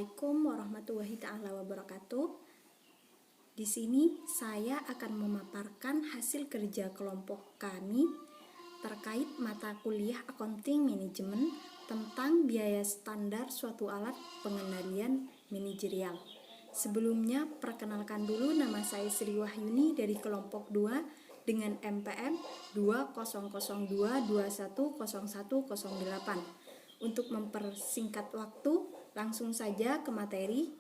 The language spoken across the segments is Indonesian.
Assalamualaikum warahmatullahi taala wabarakatuh. Di sini saya akan memaparkan hasil kerja kelompok kami terkait mata kuliah Accounting Management tentang biaya standar suatu alat pengendalian manajerial. Sebelumnya, perkenalkan dulu, nama saya Sri Wahyuni dari kelompok 2 dengan MPM 2002210108. Untuk mempersingkat waktu, langsung saja ke materi.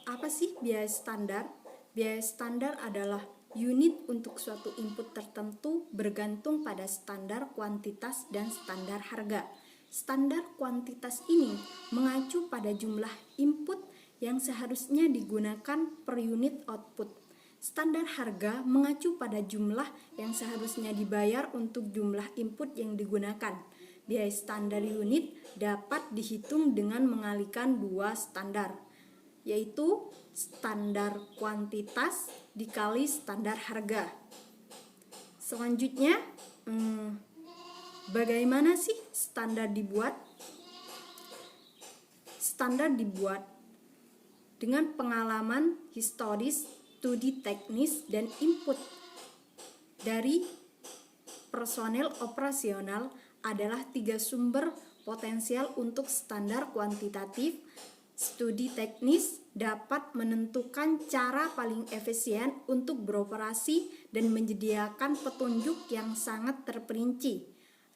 Apa sih biaya standar? Biaya standar adalah unit untuk suatu input tertentu bergantung pada standar kuantitas dan standar harga. Standar kuantitas ini mengacu pada jumlah input yang seharusnya digunakan per unit output. Standar harga mengacu pada jumlah yang seharusnya dibayar untuk jumlah input yang digunakan. Biaya standar unit dapat dihitung dengan mengalihkan dua standar, yaitu standar kuantitas dikali standar harga. Selanjutnya, bagaimana sih standar dibuat? Standar dibuat dengan pengalaman historis, studi teknis, dan input dari personel operasional adalah 3 sumber potensial untuk standar kuantitatif. Studi teknis dapat menentukan cara paling efisien untuk beroperasi dan menyediakan petunjuk yang sangat terperinci.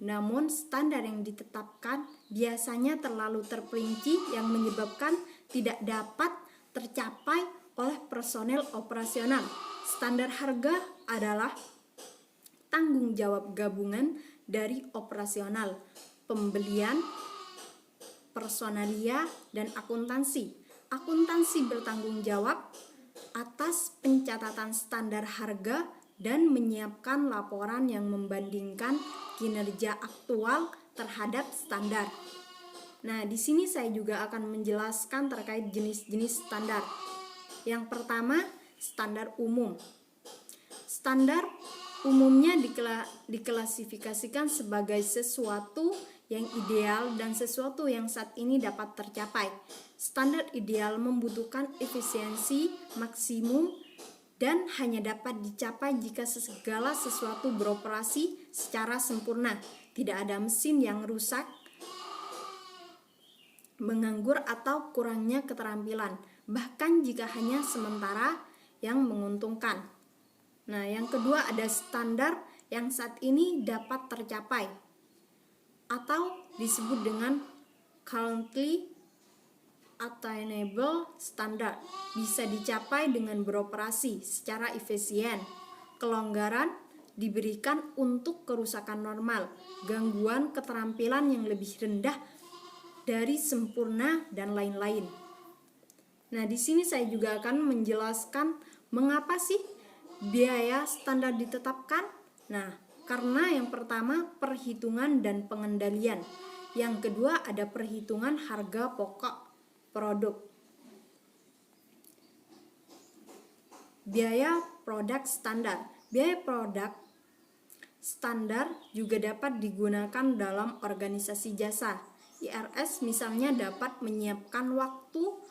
Namun, standar yang ditetapkan biasanya terlalu terperinci yang menyebabkan tidak dapat tercapai oleh personel operasional. Standar harga adalah tanggung jawab gabungan dari operasional, pembelian, personalia, dan akuntansi. Akuntansi bertanggung jawab atas pencatatan standar harga dan menyiapkan laporan yang membandingkan kinerja aktual terhadap standar. Nah, di sini saya juga akan menjelaskan terkait jenis-jenis standar. Yang pertama, standar umum. Standar umumnya diklasifikasikan sebagai sesuatu yang ideal dan sesuatu yang saat ini dapat tercapai. Standar ideal membutuhkan efisiensi maksimum dan hanya dapat dicapai jika segala sesuatu beroperasi secara sempurna. Tidak ada mesin yang rusak, menganggur, atau kurangnya keterampilan, bahkan jika hanya sementara, yang menguntungkan. Nah, yang kedua ada standar yang saat ini dapat tercapai atau disebut dengan currently attainable standard. Bisa dicapai dengan beroperasi secara efisien. Kelonggaran diberikan untuk kerusakan normal, gangguan keterampilan yang lebih rendah dari sempurna, dan lain-lain. Nah, di sini saya juga akan menjelaskan mengapa sih biaya standar ditetapkan. Nah, karena yang pertama perhitungan dan pengendalian. Yang kedua ada perhitungan harga pokok produk. Biaya produk standar. Biaya produk standar juga dapat digunakan dalam organisasi jasa. IRS misalnya dapat menyiapkan waktu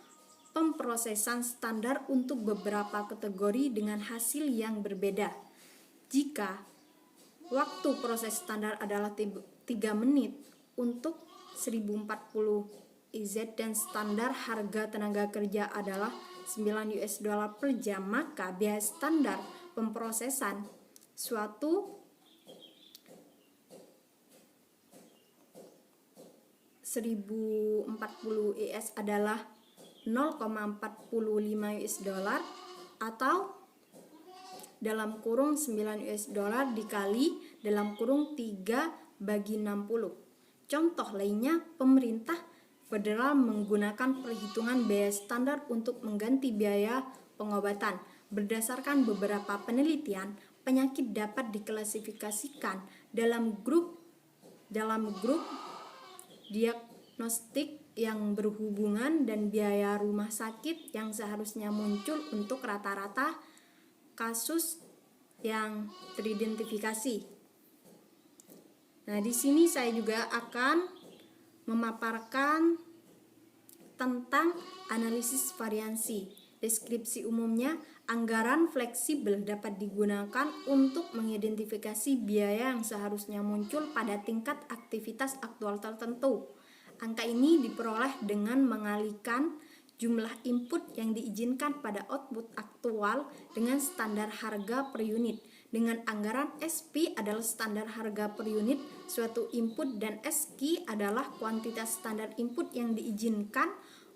pemprosesan standar untuk beberapa kategori dengan hasil yang berbeda. Jika waktu proses standar adalah 3 menit untuk 1040 IZ dan standar harga tenaga kerja adalah $9 per jam, maka biaya standar pemprosesan suatu 1040 IS adalah $0,45 atau dalam kurung $9 dikali dalam kurung 3/60. Contoh lainnya, pemerintah federal menggunakan perhitungan biaya standar untuk mengganti biaya pengobatan. Berdasarkan beberapa penelitian, penyakit dapat diklasifikasikan dalam grup diagnostik yang berhubungan dan biaya rumah sakit yang seharusnya muncul untuk rata-rata kasus yang teridentifikasi. Nah, di sini saya juga akan memaparkan tentang analisis variansi. Deskripsi umumnya, anggaran fleksibel dapat digunakan untuk mengidentifikasi biaya yang seharusnya muncul pada tingkat aktivitas aktual tertentu. Angka ini diperoleh dengan mengalihkan jumlah input yang diizinkan pada output aktual dengan standar harga per unit. Dengan anggaran SP adalah standar harga per unit suatu input dan SQ adalah kuantitas standar input yang diizinkan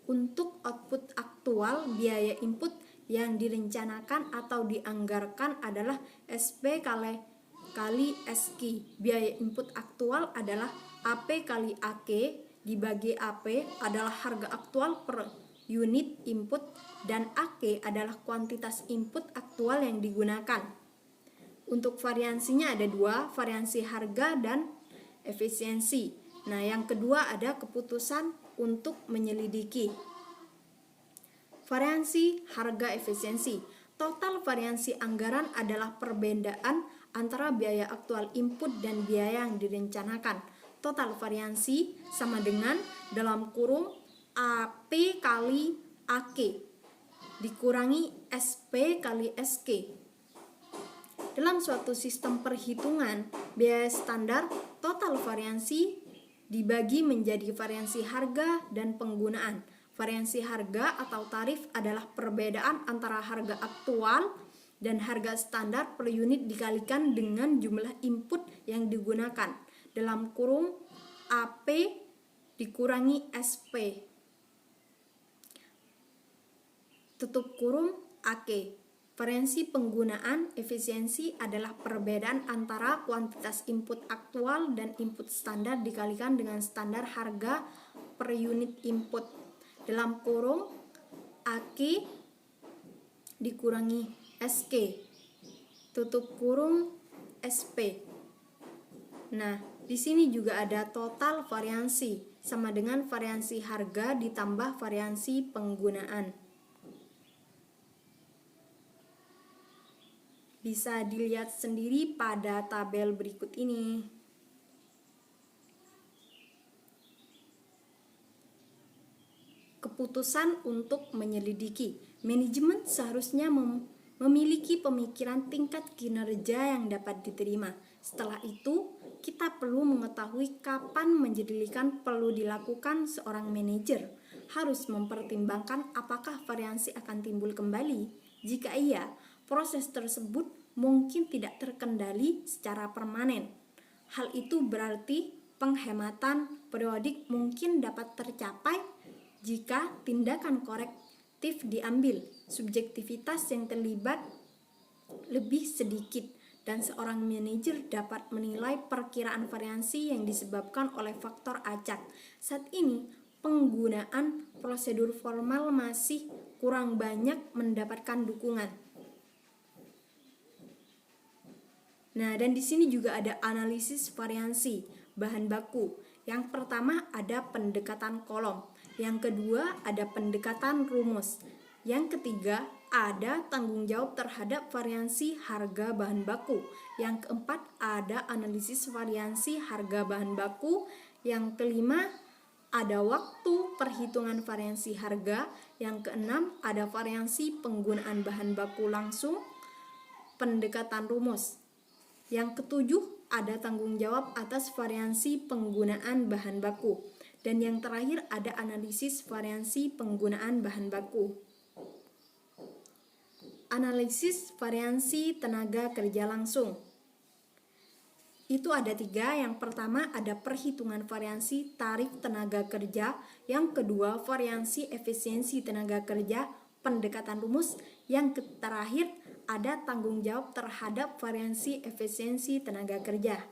untuk output aktual. Biaya input yang direncanakan atau dianggarkan adalah SP kali SQ. Biaya input aktual adalah AP kali AK dibagi AP adalah harga aktual per unit input dan AK adalah kuantitas input aktual yang digunakan. Untuk variansinya ada dua, variansi harga dan efisiensi. Nah, yang kedua ada keputusan untuk menyelidiki. Variansi harga efisiensi. Total variansi anggaran adalah perbedaan antara biaya aktual input dan biaya yang direncanakan. Total variansi sama dengan dalam kurung AP kali AK dikurangi SP kali SK. Dalam suatu sistem perhitungan biaya standar, total variansi dibagi menjadi variansi harga dan penggunaan. Variansi harga atau tarif adalah perbedaan antara harga aktual dan harga standar per unit dikalikan dengan jumlah input yang digunakan. Dalam kurung AP dikurangi SP. Tutup kurung AK. Variansi penggunaan efisiensi adalah perbedaan antara kuantitas input aktual dan input standar dikalikan dengan standar harga per unit input. Dalam kurung AK dikurangi SK. Tutup kurung SP. Nah, di sini juga ada total variansi sama dengan variansi harga ditambah variansi penggunaan. Bisa dilihat sendiri pada tabel berikut ini. Keputusan untuk menyelidiki. Manajemen seharusnya memiliki pemikiran tingkat kinerja yang dapat diterima. Setelah itu, kita perlu mengetahui kapan menyelidiki perlu dilakukan seorang manajer. Harus mempertimbangkan apakah variansi akan timbul kembali. Jika iya, proses tersebut mungkin tidak terkendali secara permanen. Hal itu berarti penghematan periodik mungkin dapat tercapai jika tindakan korektif diambil. Subjektivitas yang terlibat lebih sedikit dan seorang manajer dapat menilai perkiraan variansi yang disebabkan oleh faktor acak. Saat ini, penggunaan prosedur formal masih kurang banyak mendapatkan dukungan. Nah, dan di sini juga ada analisis variansi bahan baku. Yang pertama ada pendekatan kolom. Yang kedua ada pendekatan rumus. Yang ketiga ada tanggung jawab terhadap variansi harga bahan baku. Yang keempat ada analisis variansi harga bahan baku. Yang kelima ada waktu perhitungan variansi harga. Yang keenam ada variansi penggunaan bahan baku langsung, pendekatan rumus. Yang ketujuh ada tanggung jawab atas variansi penggunaan bahan baku. Dan yang terakhir ada analisis variansi penggunaan bahan baku. Analisis variansi tenaga kerja langsung. Itu ada tiga. Yang pertama ada perhitungan variansi tarif tenaga kerja. Yang kedua variansi efisiensi tenaga kerja, pendekatan rumus. Yang terakhir ada tanggung jawab terhadap variansi efisiensi tenaga kerja.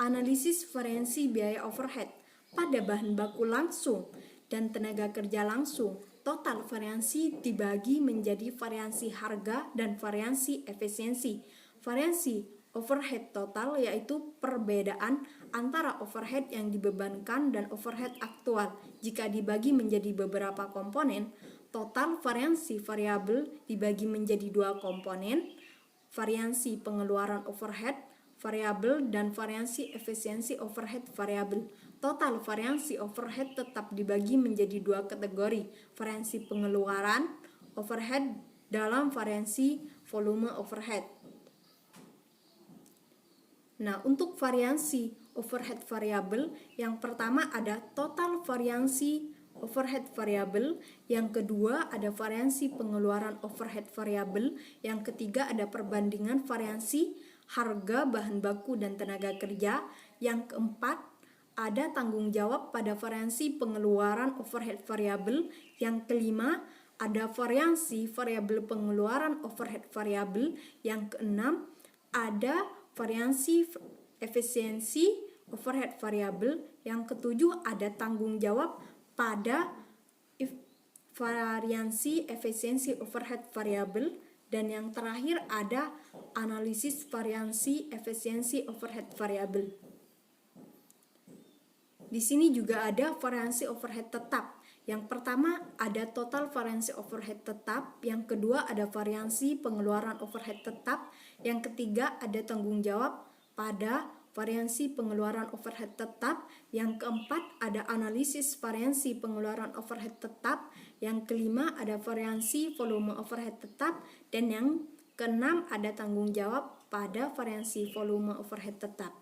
Analisis variansi biaya overhead pada bahan baku langsung dan tenaga kerja langsung. Total variansi dibagi menjadi variansi harga dan variansi efisiensi. Variansi overhead total yaitu perbedaan antara overhead yang dibebankan dan overhead aktual. Jika dibagi menjadi beberapa komponen, total variansi variabel dibagi menjadi dua komponen, variansi pengeluaran overhead variabel dan variansi efisiensi overhead variabel. total variansi overhead tetap dibagi menjadi dua kategori, variansi pengeluaran overhead dalam variansi volume overhead. Nah, untuk variansi overhead variabel, yang pertama ada total variansi overhead variabel, yang kedua ada variansi pengeluaran overhead variabel, yang ketiga ada perbandingan variansi harga bahan baku dan tenaga kerja, yang keempat ada tanggung jawab pada variansi pengeluaran overhead variabel, yang kelima ada variansi variabel pengeluaran overhead variabel, yang keenam ada variansi efisiensi overhead variabel, yang ketujuh ada tanggung jawab pada variansi efisiensi overhead variabel, dan yang terakhir ada analisis variansi efisiensi overhead variabel. Di sini juga ada variansi overhead tetap. Yang pertama ada total variansi overhead tetap, yang kedua ada variansi pengeluaran overhead tetap, yang ketiga ada tanggung jawab pada variansi pengeluaran overhead tetap, yang keempat ada analisis variansi pengeluaran overhead tetap, yang kelima ada variansi volume overhead tetap, dan yang keenam ada tanggung jawab pada variansi volume overhead tetap.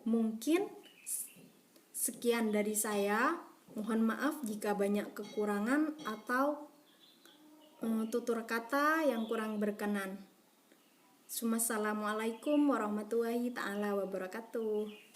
Mungkin sekian dari saya. Mohon maaf jika banyak kekurangan atau tutur kata yang kurang berkenan. Assalamualaikum warahmatullahi taala wabarakatuh.